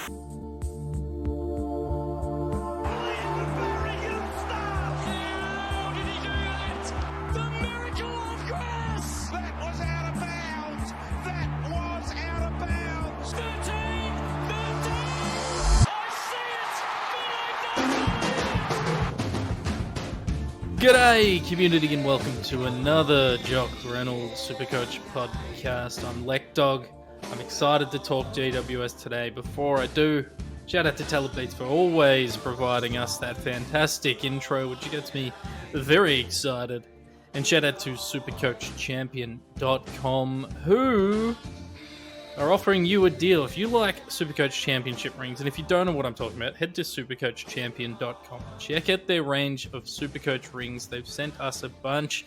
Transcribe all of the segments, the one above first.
G'day, community, and welcome to another Jock, Reynolds, Supercoach podcast. I'm Lekdog. I'm excited to talk GWS today. Before I do, shout out to Telebeats for always providing us that fantastic intro, which gets me very excited. And shout out to supercoachchampion.com, who are offering you a deal. If you like Supercoach Championship rings, and if you don't know what I'm talking about, head to supercoachchampion.com. Check out their range of Supercoach rings. They've sent us a bunch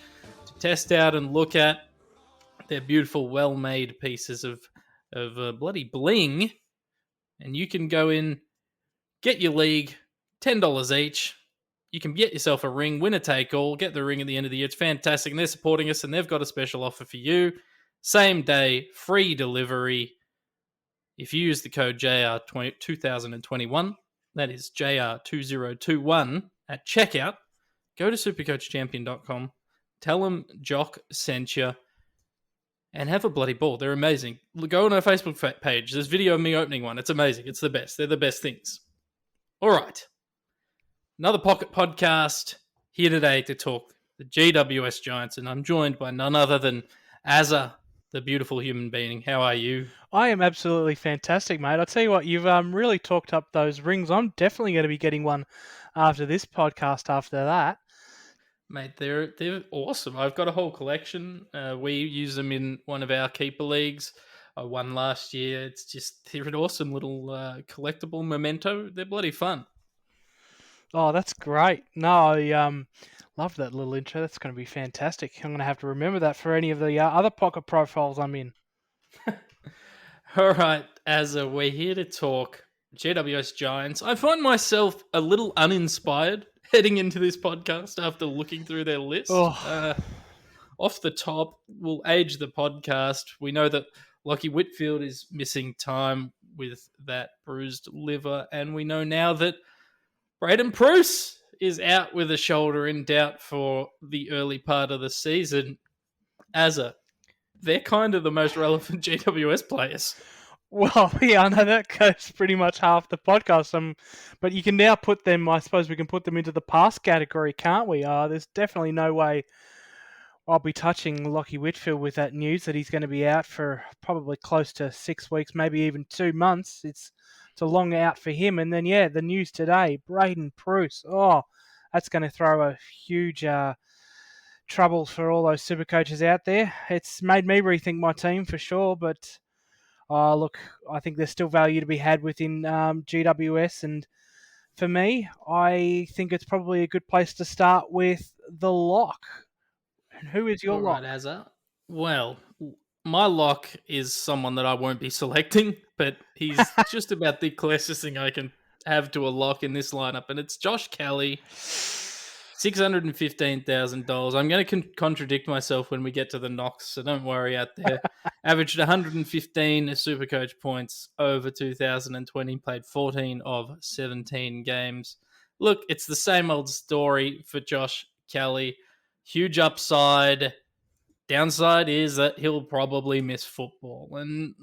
to test out and look at. They're beautiful, well-made pieces of bloody bling. And you can go in, get your league, $10 each. You can get yourself a ring, winner take all, get the ring at the end of the year. It's fantastic, and they're supporting us, and they've got a special offer for you. Same day, free delivery. If you use the code JR2021, that is JR2021 at checkout, go to supercoachchampion.com, tell them Jock sent you, and have a bloody ball. They're amazing. Go on our Facebook page. There's video of me opening one. It's amazing. It's the best. They're the best things. All right. Another pocket podcast here today to talk the GWS Giants, and I'm joined by none other than Azza, the beautiful human being. How are you? I am absolutely fantastic, mate. I'll tell you what, you've really talked up those rings. I'm definitely going to be getting one after this podcast after that. Mate, they're awesome. I've got a whole collection. We use them in one of our keeper leagues. I won last year. It's just, they're an awesome little collectible memento. They're bloody fun. Oh, that's great. No, I love that little intro. That's going to be fantastic. I'm going to have to remember that for any of the other pocket profiles I'm in. All right, Azza, we're here to talk GWS Giants. I find myself a little uninspired heading into this podcast after looking through their list. Off the top, we'll age the podcast. We know that Lockie Whitfield is missing time with that bruised liver, and we know now that Braden Pruce is out with a shoulder in doubt for the early part of the season. Azza, they're kind of the most relevant GWS players. Well, yeah, I know that goes pretty much half the podcast. But you can now put them, I suppose we can put them into the pass category, can't we? There's definitely no way I'll be touching Lockie Whitfield with that news that he's going to be out for probably close to 6 weeks, maybe even 2 months. It's a long out for him. And then, yeah, the news today, Braden Pruce. Oh, that's going to throw a huge trouble for all those super coaches out there. It's made me rethink my team for sure. But, look, I think there's still value to be had within GWS. And for me, I think it's probably a good place to start with the lock. And who is your lock? All right, Azza. Well, my lock is someone that I won't be selecting, but he's just about the closest thing I can have to a lock in this lineup, and it's Josh Kelly, $615,000. I'm going to contradict myself when we get to the knocks, so don't worry out there. Averaged 115 Supercoach points over 2020, played 14 of 17 games. Look, it's the same old story for Josh Kelly. Huge upside. Downside is that he'll probably miss football. And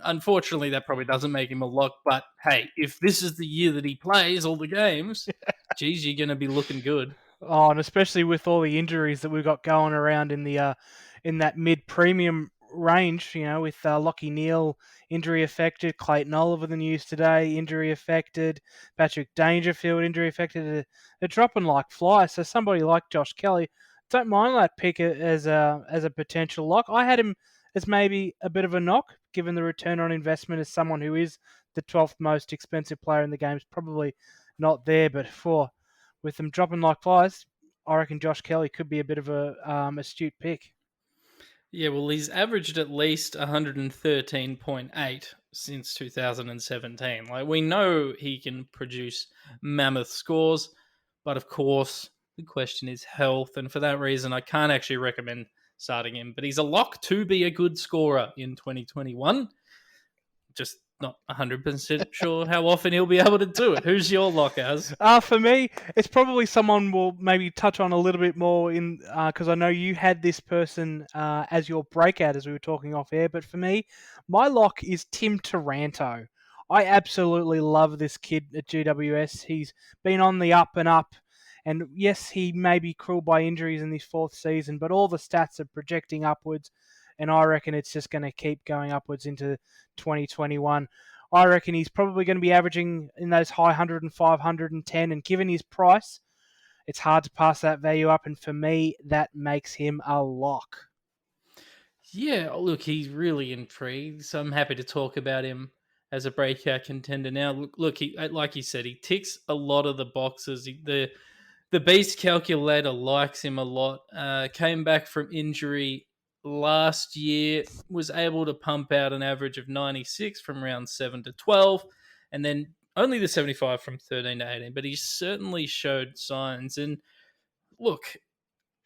unfortunately, that probably doesn't make him a lock. But hey, if this is the year that he plays all the games, geez, you're going to be looking good. Oh, and especially with all the injuries that we've got going around in the in that mid-premium range, you know, with Lockie Neal injury affected, Clayton Oliver the news today injury affected, Patrick Dangerfield injury affected. They're dropping like flies. So somebody like Josh Kelly, don't mind that pick as a potential lock. I had him as maybe a bit of a knock, given the return on investment as someone who is the 12th most expensive player in the game is probably not there. But with them dropping like flies, I reckon Josh Kelly could be a bit of a astute pick. Yeah, well, he's averaged at least 113.8 since 2017. Like, we know he can produce mammoth scores, but of course, the question is health, and for that reason, I can't actually recommend starting him. But he's a lock to be a good scorer in 2021. Just not 100% sure how often he'll be able to do it. Who's your lock, Az? For me, it's probably someone we'll maybe touch on a little bit more in because I know you had this person as your breakout as we were talking off air. But for me, my lock is Tim Taranto. I absolutely love this kid at GWS. He's been on the up and up. And yes, he may be cruel by injuries in this fourth season, but all the stats are projecting upwards. And I reckon it's just going to keep going upwards into 2021. I reckon he's probably going to be averaging in those high 105, 110. And given his price, it's hard to pass that value up. And for me, that makes him a lock. Yeah, look, he's really intrigued. So I'm happy to talk about him as a breakout contender now. Look, he, like you said, he ticks a lot of the boxes. The Beast Calculator likes him a lot. Came back from injury last year, was able to pump out an average of 96 from round 7 to 12, and then only the 75 from 13 to 18. But he certainly showed signs. And look,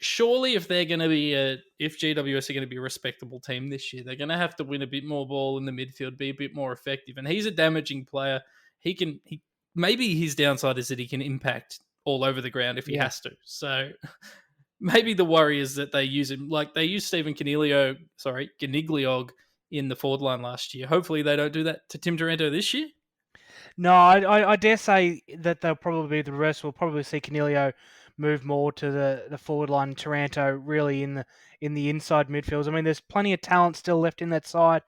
surely if they're going to be if GWS are going to be a respectable team this year, they're going to have to win a bit more ball in the midfield, be a bit more effective. And he's a damaging player. He maybe his downside is that he can impact all over the ground if he has to. So maybe the worry is that they use him like they used Stephen Gnigliog in the forward line last year. Hopefully they don't do that to Tim Taranto this year. No, I dare say that they'll probably be the rest. We'll probably see Canelio move more to the forward line. Taranto really in the inside midfields. I mean, there's plenty of talent still left in that side.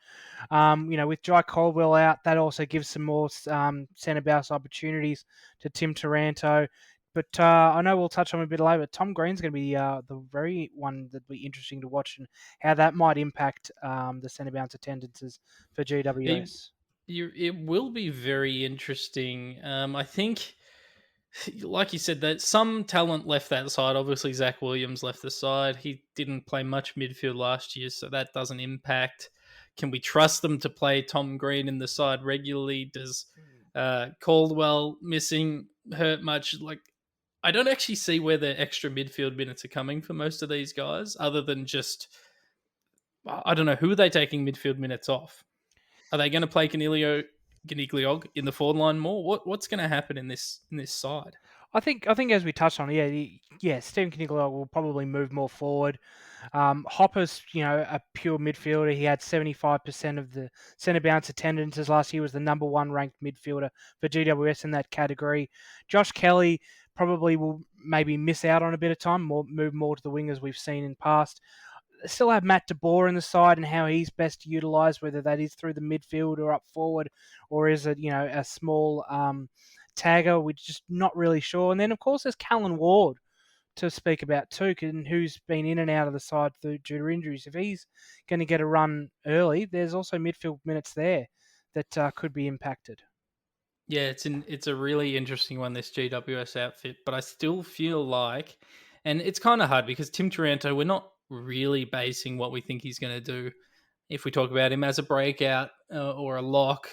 With Jai Caldwell out, that also gives some more centre bounce opportunities to Tim Taranto. But I know we'll touch on it a bit later. But Tom Green's going to be the very one that'll be interesting to watch and how that might impact the centre bounce attendances for GWS. It will be very interesting. I think, like you said, that some talent left that side. Obviously, Zach Williams left the side. He didn't play much midfield last year, so that doesn't impact. Can we trust them to play Tom Green in the side regularly? Does Caldwell missing hurt much? Like, I don't actually see where the extra midfield minutes are coming for most of these guys, other than just, I don't know, who are they taking midfield minutes off? Are they going to play Gnigliog in the forward line more? What's going to happen in this side? I think as we touched on, Stephen Caniglio will probably move more forward. Hopper's, a pure midfielder. He had 75% of the centre bounce attendances last year. Was the number one ranked midfielder for GWS in that category. Josh Kelly probably will maybe miss out on a bit of time, move more to the wing as we've seen in past. Still have Matt DeBoer in the side and how he's best utilised, whether that is through the midfield or up forward, or is it, a small tagger. We're just not really sure. And then, of course, there's Callum Ward to speak about too, who's been in and out of the side due to injuries. If he's going to get a run early, there's also midfield minutes there that could be impacted. Yeah, it's a really interesting one, this GWS outfit, but I still feel like, and it's kind of hard because Tim Taranto, we're not really basing what we think he's going to do if we talk about him as a breakout or a lock.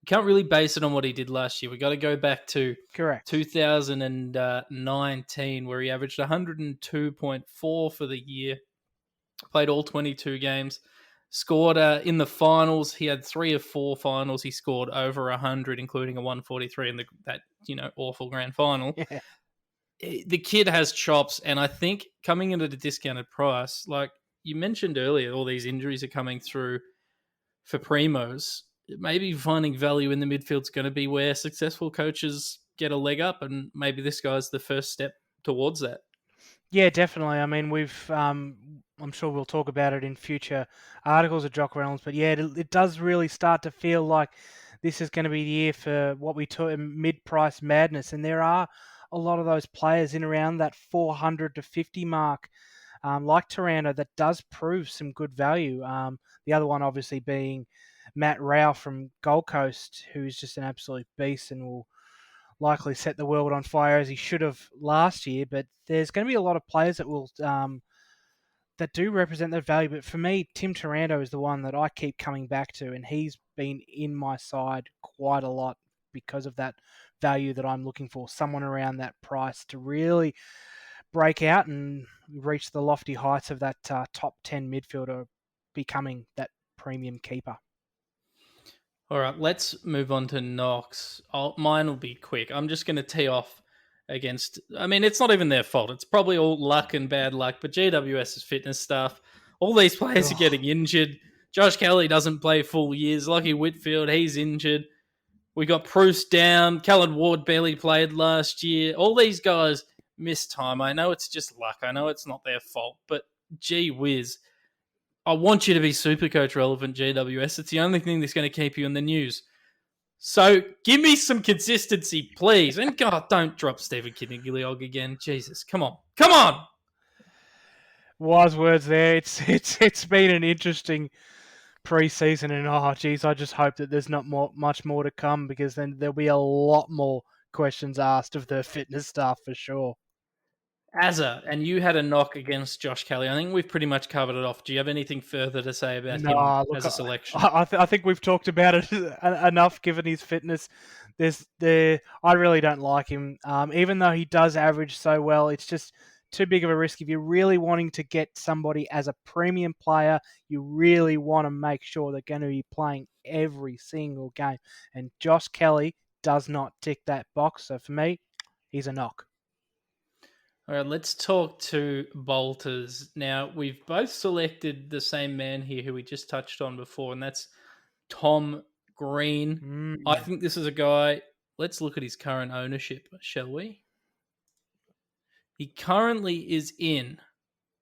We can't really base it on what he did last year. We got to go back to 2019, where he averaged 102.4 for the year, played all 22 games, scored in the finals. He had 3 of 4 finals. He scored over 100, including a 143 in that awful grand final. Yeah. The kid has chops, and I think coming in at a discounted price, like you mentioned earlier, all these injuries are coming through for primos. Maybe finding value in the midfield is going to be where successful coaches get a leg up, and maybe this guy's the first step towards that. Yeah, definitely. I mean, I'm sure we'll talk about it in future articles of Jock Reynolds, but yeah, it does really start to feel like this is going to be the year for what we call mid-price madness, and there are a lot of those players in around that 400 to 50 mark, like Taranto, that does prove some good value. The other one obviously being Matt Rao from Gold Coast, who's just an absolute beast and will likely set the world on fire as he should have last year. But there's going to be a lot of players that will that do represent that value. But for me, Tim Taranto is the one that I keep coming back to, and he's been in my side quite a lot because of that value that I'm looking for. Someone around that price to really break out and reach the lofty heights of that top 10 midfielder, becoming that premium keeper. All right, let's move on to Knox. Mine will be quick. I'm just going to tee off against. I mean, it's not even their fault. It's probably all luck and bad luck. But GWS's fitness stuff. All these players are Ugh. getting injured. Josh Kelly doesn't play full years. Lockie Whitfield, he's injured. We got Bruce down. Callum Ward barely played last year. All these guys miss time. I know it's just luck. I know it's not their fault. But gee whiz, I want you to be Supercoach relevant, GWS. It's the only thing that's going to keep you in the news. So give me some consistency, please. And God, don't drop Stephen Kinnigiog again. Jesus, come on. Come on! Wise words there. It's been an interesting pre-season, and I just hope that there's not much more to come, because then there'll be a lot more questions asked of the fitness staff for sure. Azza, and you had a knock against Josh Kelly. I think we've pretty much covered it off. Do you have anything further to say about him Look, as a selection? I think we've talked about it enough given his fitness. I really don't like him. Even though he does average so well, it's just too big of a risk. If you're really wanting to get somebody as a premium player, you really want to make sure they're going to be playing every single game. And Josh Kelly does not tick that box. So for me, he's a knock. All right, let's talk to bolters. Now, we've both selected the same man here who we just touched on before, and that's Tom Green. I think this is a guy. Let's look at his current ownership, shall we? He currently is in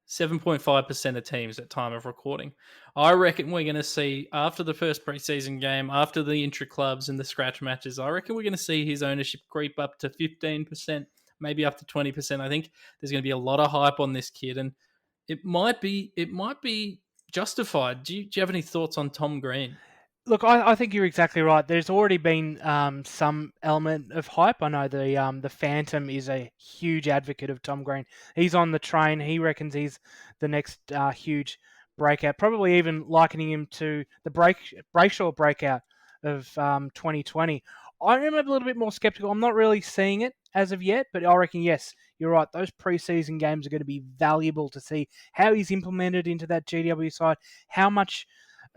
7.5% of teams at time of recording. I reckon we're going to see, after the first preseason game, after the intra-clubs and the scratch matches, I reckon we're going to see his ownership creep up to 15%, maybe up to 20%. I think there's going to be a lot of hype on this kid, and it might be justified. Do you have any thoughts on Tom Green? Look, I think you're exactly right. There's already been some element of hype. I know the Phantom is a huge advocate of Tom Green. He's on the train. He reckons he's the next huge breakout, probably even likening him to the Brayshaw breakout of 2020. I am a little bit more skeptical. I'm not really seeing it as of yet, but I reckon, yes, you're right. Those preseason games are going to be valuable to see how he's implemented into that GW side, how much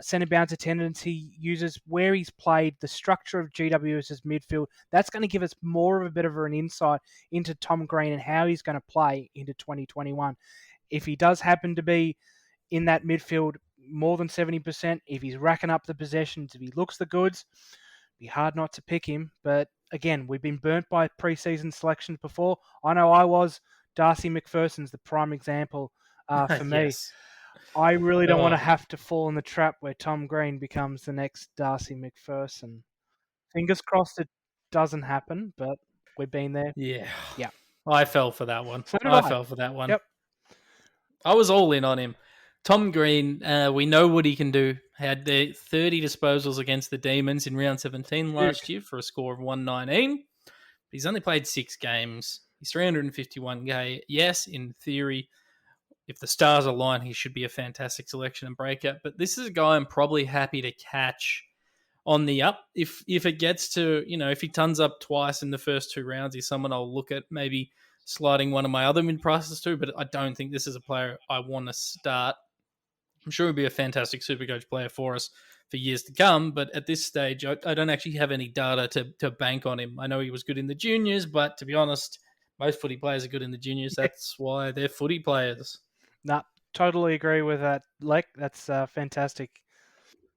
centre bounce attendance he uses, where he's played, the structure of GWS's midfield. That's going to give us more of a bit of an insight into Tom Green and how he's going to play into 2021. If he does happen to be in that midfield more than 70%, if he's racking up the possessions, if he looks the goods, it'd be hard not to pick him. But again, we've been burnt by preseason selections before. I know I was. Darcy McPherson's the prime example for me. Yes. I really don't want to have to fall in the trap where Tom Green becomes the next Darcy McPherson. Fingers crossed it doesn't happen, but we've been there. Yeah. Yeah. I fell for that one. So did I I. fell for that one. Yep. I was all in on him. Tom Green, we know what he can do. Had the 30 disposals against the Demons in round 17 last year for a score of 119. He's only played 6 games. He's 351k. Yes, in theory, if the stars align, he should be a fantastic selection and breakout. But this is a guy I'm probably happy to catch on the up. If it gets to, if he tons up twice in the first 2 rounds, he's someone I'll look at maybe sliding one of my other mid prices to, but I don't think this is a player I want to start. I'm sure he'll be a fantastic Supercoach player for us for years to come, but at this stage, I don't actually have any data to bank on him. I know he was good in the juniors, but to be honest, most footy players are good in the juniors. That's why they're footy players. Nah, totally agree with that, Lek. That's fantastic.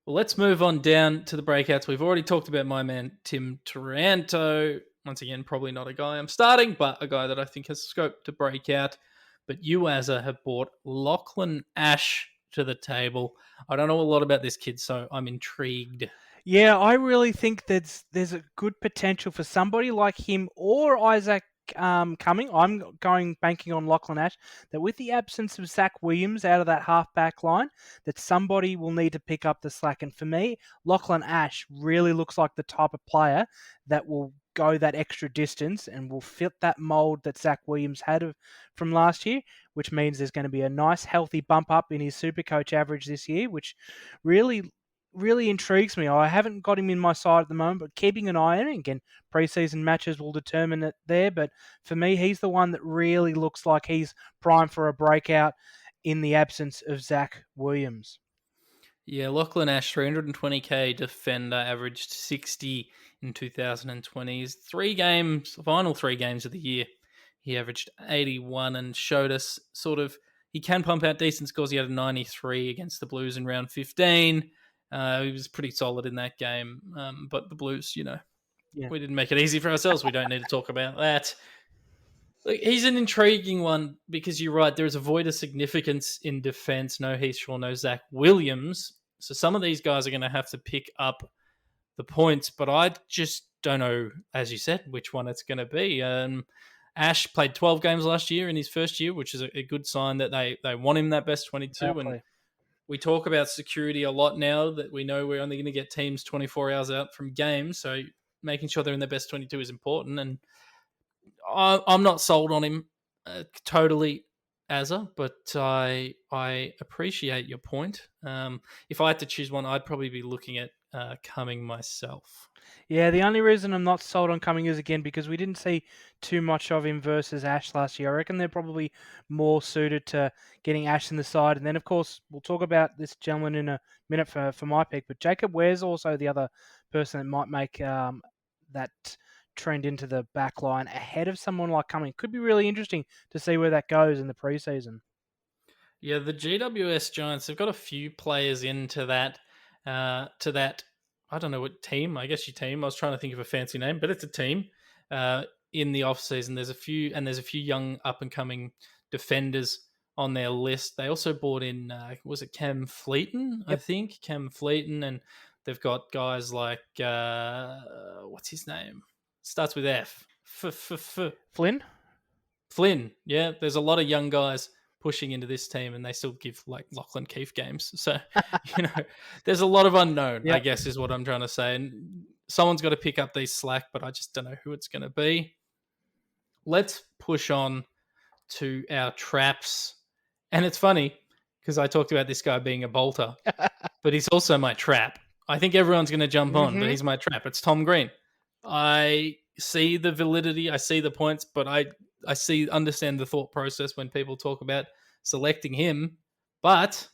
Well, let's move on down to the breakouts. We've already talked about my man, Tim Taranto. Once again, probably not a guy I'm starting, but a guy that I think has scope to break out. But you, Azza, have brought Lachlan Ash to the table. I don't know a lot about this kid, so I'm intrigued. Yeah, I really think there's a good potential for somebody like him or Isaac Cumming. I'm banking on Lachlan Ash, that with the absence of Zach Williams out of that half-back line, that somebody will need to pick up the slack. And for me, Lachlan Ash really looks like the type of player that will go that extra distance and will fit that mould that Zach Williams had from last year, which means there's going to be a nice healthy bump up in his Supercoach average this year, which really intrigues me. I haven't got him in my side at the moment, but keeping an eye on it. Again, preseason matches will determine it there, but for me, he's the one that really looks like he's primed for a breakout in the absence of Zach Williams. Yeah, Lachlan Ash, 320k defender, averaged 60 in 2020. His final 3 games of the year, he averaged 81 and showed us sort of he can pump out decent scores. He had a 93 against the Blues in round 15. He was pretty solid in that game. But the Blues, Yeah, we didn't make it easy for ourselves. We don't need to talk about that. Look, he's an intriguing one because you're right. There's a void of significance in defense. No Heath Shaw, no Zach Williams. So some of these guys are going to have to pick up the points, but I just don't know, as you said, which one it's going to be. Ash played 12 games last year in his first year, which is a good sign that they want him that best 22. And exactly. we talk about security a lot now that we know we're only going to get teams 24 hours out from games. So making sure they're in their best 22 is important. And I'm not sold on him totally, Azza, but I appreciate your point. If I had to choose one, I'd probably be looking at Cumming myself. Yeah, the only reason I'm not sold on Cumming is again because we didn't see too much of him versus Ash last year. I reckon they're probably more suited to getting Ash in the side. And then, of course, we'll talk about this gentleman in a minute for my pick. But Jacob Ware's also the other person that might make that trend into the back line ahead of someone like Cumming. Could be really interesting to see where that goes in the preseason. Yeah, the GWS Giants, they've got a few players into that, I don't know what team, I guess your team. I was trying to think of a fancy name, but it's a team in the offseason. There's a few young up-and-coming defenders on their list. They also brought in, was it Cam Fleeton, I think? Cam Fleeton, and they've got guys like, what's his name? Starts with F. Flynn? Flynn, yeah. There's a lot of young guys pushing into this team, and they still give like Lachlan Keefe games. So, there's a lot of unknown, I guess, is what I'm trying to say. And someone's got to pick up these slack, but I just don't know who it's going to be. Let's push on to our traps. And it's funny because I talked about this guy being a bolter, but he's also my trap. I think everyone's going to jump on, but he's my trap. It's Tom Green. I see the validity, I see the points, but I understand the thought process when people talk about selecting him, but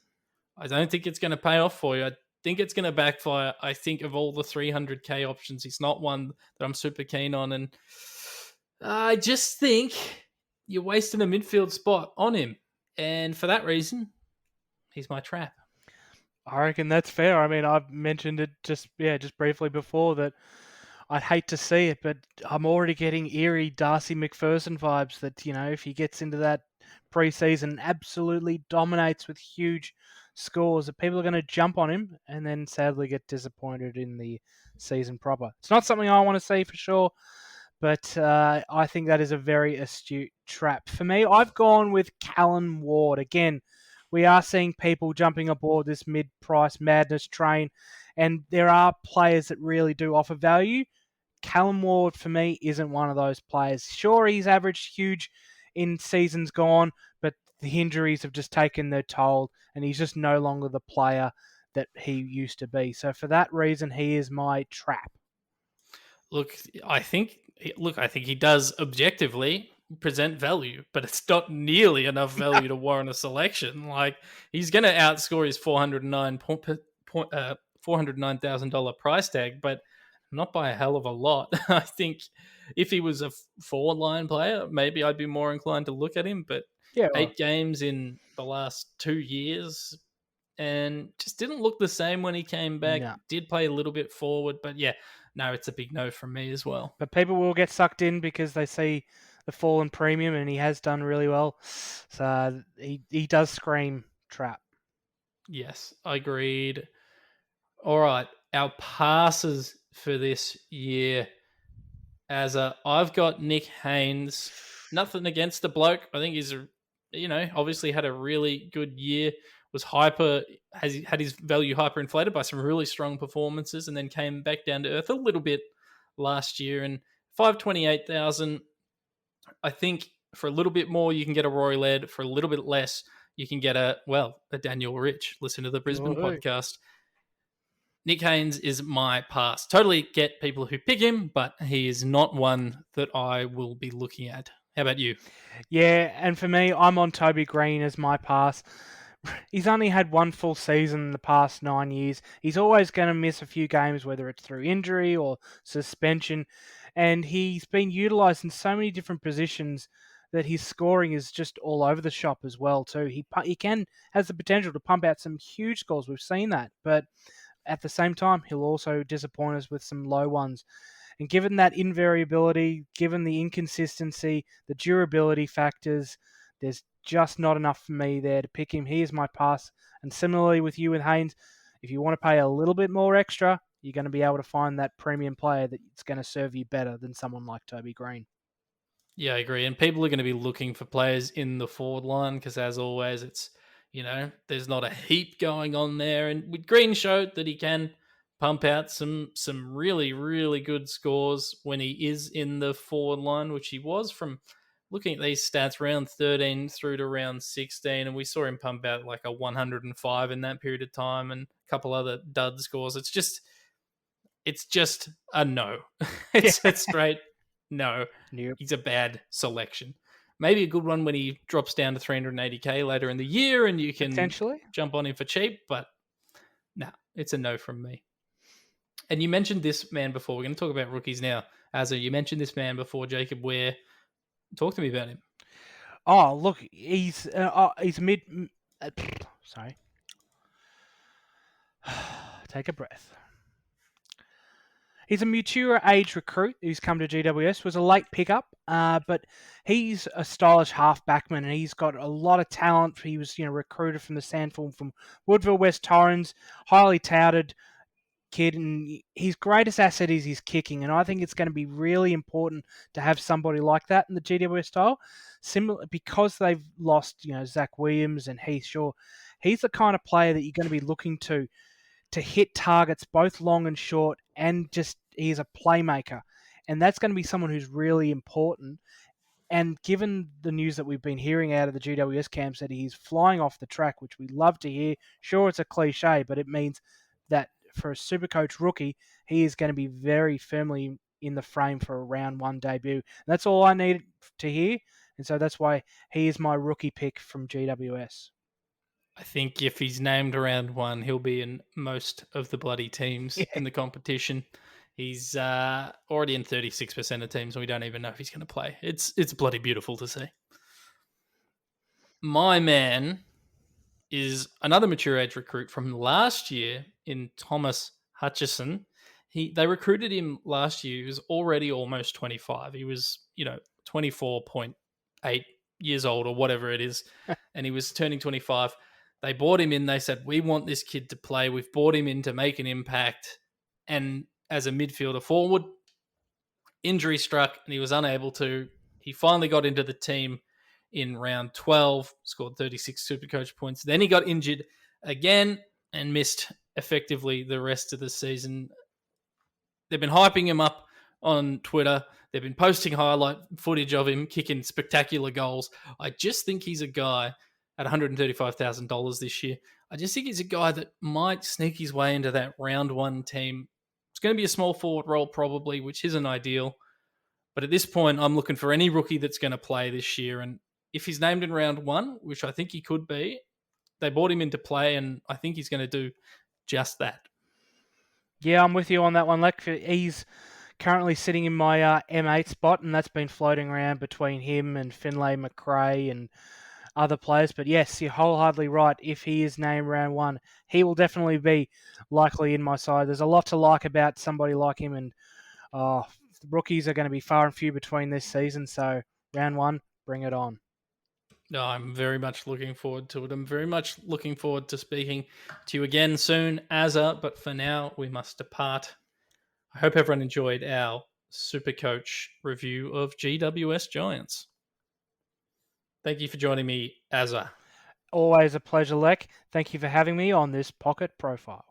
I don't think it's going to pay off for you. I think it's going to backfire. I think of all the 300k options, he's not one that I'm super keen on, and I just think you're wasting a midfield spot on him, and for that reason, he's my trap. I reckon that's fair. I mean, I've mentioned it just briefly before that I'd hate to see it, but I'm already getting eerie Darcy McPherson vibes that, if he gets into that preseason, absolutely dominates with huge scores, that people are going to jump on him and then sadly get disappointed in the season proper. It's not something I want to see for sure, but I think that is a very astute trap. For me, I've gone with Callum Ward. Again, we are seeing people jumping aboard this mid-price madness train, and there are players that really do offer value. Callum Ward, for me, isn't one of those players. Sure, he's averaged huge in seasons gone, but the injuries have just taken their toll, and he's just no longer the player that he used to be. So for that reason, he is my trap. Look, I think he does objectively present value, but it's not nearly enough value to warrant a selection. Like, he's going to outscore his $409,000 price tag, but not by a hell of a lot. I think if he was a forward line player, maybe I'd be more inclined to look at him. But 8 games in the last 2 years, and just didn't look the same when he came back. No. Did play a little bit forward, but yeah, no, it's a big no from me as well. But people will get sucked in because they see the fall in premium, and he has done really well. So he does scream trap. Yes, agreed. All right, our passes for this year. I've got Nick Haynes. Nothing against the bloke. I think he's, obviously had a really good year. Was had his value hyperinflated by some really strong performances, and then came back down to earth a little bit last year. And 528,000. I think for a little bit more you can get a Rory Laird. For a little bit less you can get a Daniel Rich. Listen to the Brisbane podcast. Nick Haynes is my pass. Totally get people who pick him, but he is not one that I will be looking at. How about you? Yeah, and for me, I'm on Toby Green as my pass. He's only had one full season in the past 9 years. He's always going to miss a few games, whether it's through injury or suspension. And he's been utilised in so many different positions that his scoring is just all over the shop as well too. He has the potential to pump out some huge scores. We've seen that, but at the same time, he'll also disappoint us with some low ones. And given that invariability, given the inconsistency, the durability factors, there's just not enough for me there to pick him. He is my pass. And similarly with you with Haynes, if you want to pay a little bit more extra, you're going to be able to find that premium player that's going to serve you better than someone like Toby Green. Yeah, I agree. And people are going to be looking for players in the forward line because, as always, it's, there's not a heap going on there. And with Green showed that he can pump out some really, really good scores when he is in the forward line, which he was from looking at these stats, round 13 through to round 16. And we saw him pump out like a 105 in that period of time and a couple other dud scores. It's just a no. It's a straight no. Yep. He's a bad selection. Maybe a good one when he drops down to 380k later in the year and you can Potentially jump on him for cheap, but no, it's a no from me. And you mentioned this man before. We're going to talk about rookies now. Azza, you mentioned this man before, Jacob Ware. Talk to me about him. Oh, look, he's mid. Sorry. Take a breath. He's a mature age recruit who's come to GWS. Was a late pickup, but he's a stylish half-backman and he's got a lot of talent. He was, recruited from the Sandford from Woodville West Torrens, highly touted kid, and his greatest asset is his kicking. And I think it's going to be really important to have somebody like that in the GWS style. Similar because they've lost, Zach Williams and Heath Shaw. He's the kind of player that you're going to be looking to hit targets both long and short, and just he's a playmaker. And that's going to be someone who's really important. And given the news that we've been hearing out of the GWS camps that he's flying off the track, which we love to hear, sure, it's a cliche, but it means that for a Supercoach rookie, he is going to be very firmly in the frame for a round one debut. And that's all I need to hear. And so that's why he is my rookie pick from GWS. I think if he's named round one, he'll be in most of the bloody teams in the competition. He's already in 36% of teams, and we don't even know if he's going to play. It's bloody beautiful to see. My man is another mature age recruit from last year in Thomas Hutchison. They recruited him last year. He was already almost 25. He was, 24.8 years old or whatever it is, and he was turning 25. They brought him in. They said, we want this kid to play. We've brought him in to make an impact. And as a midfielder forward, injury struck and he was unable to. He finally got into the team in round 12, scored 36 Supercoach points. Then he got injured again and missed effectively the rest of the season. They've been hyping him up on Twitter. They've been posting highlight footage of him kicking spectacular goals. I just think he's a guy at $135,000 this year. I just think he's a guy that might sneak his way into that round one team. It's going to be a small forward role probably, which isn't ideal. But at this point, I'm looking for any rookie that's going to play this year. And if he's named in round one, which I think he could be, they brought him into play, and I think he's going to do just that. Yeah, I'm with you on that one, Lek. He's currently sitting in my M8 spot, and that's been floating around between him and Finlay McRae and other players. But yes, you're wholeheartedly right. If he is named round one, he will definitely be likely in my side. There's a lot to like about somebody like him, and rookies are going to be far and few between this season. So round one, bring it on. No, I'm very much looking forward to it. I'm very much looking forward to speaking to you again soon, Azza. But for now, we must depart. I hope everyone enjoyed our Supercoach review of GWS Giants. Thank you for joining me, Azza. Always a pleasure, Lek. Thank you for having me on this Pocket Profile.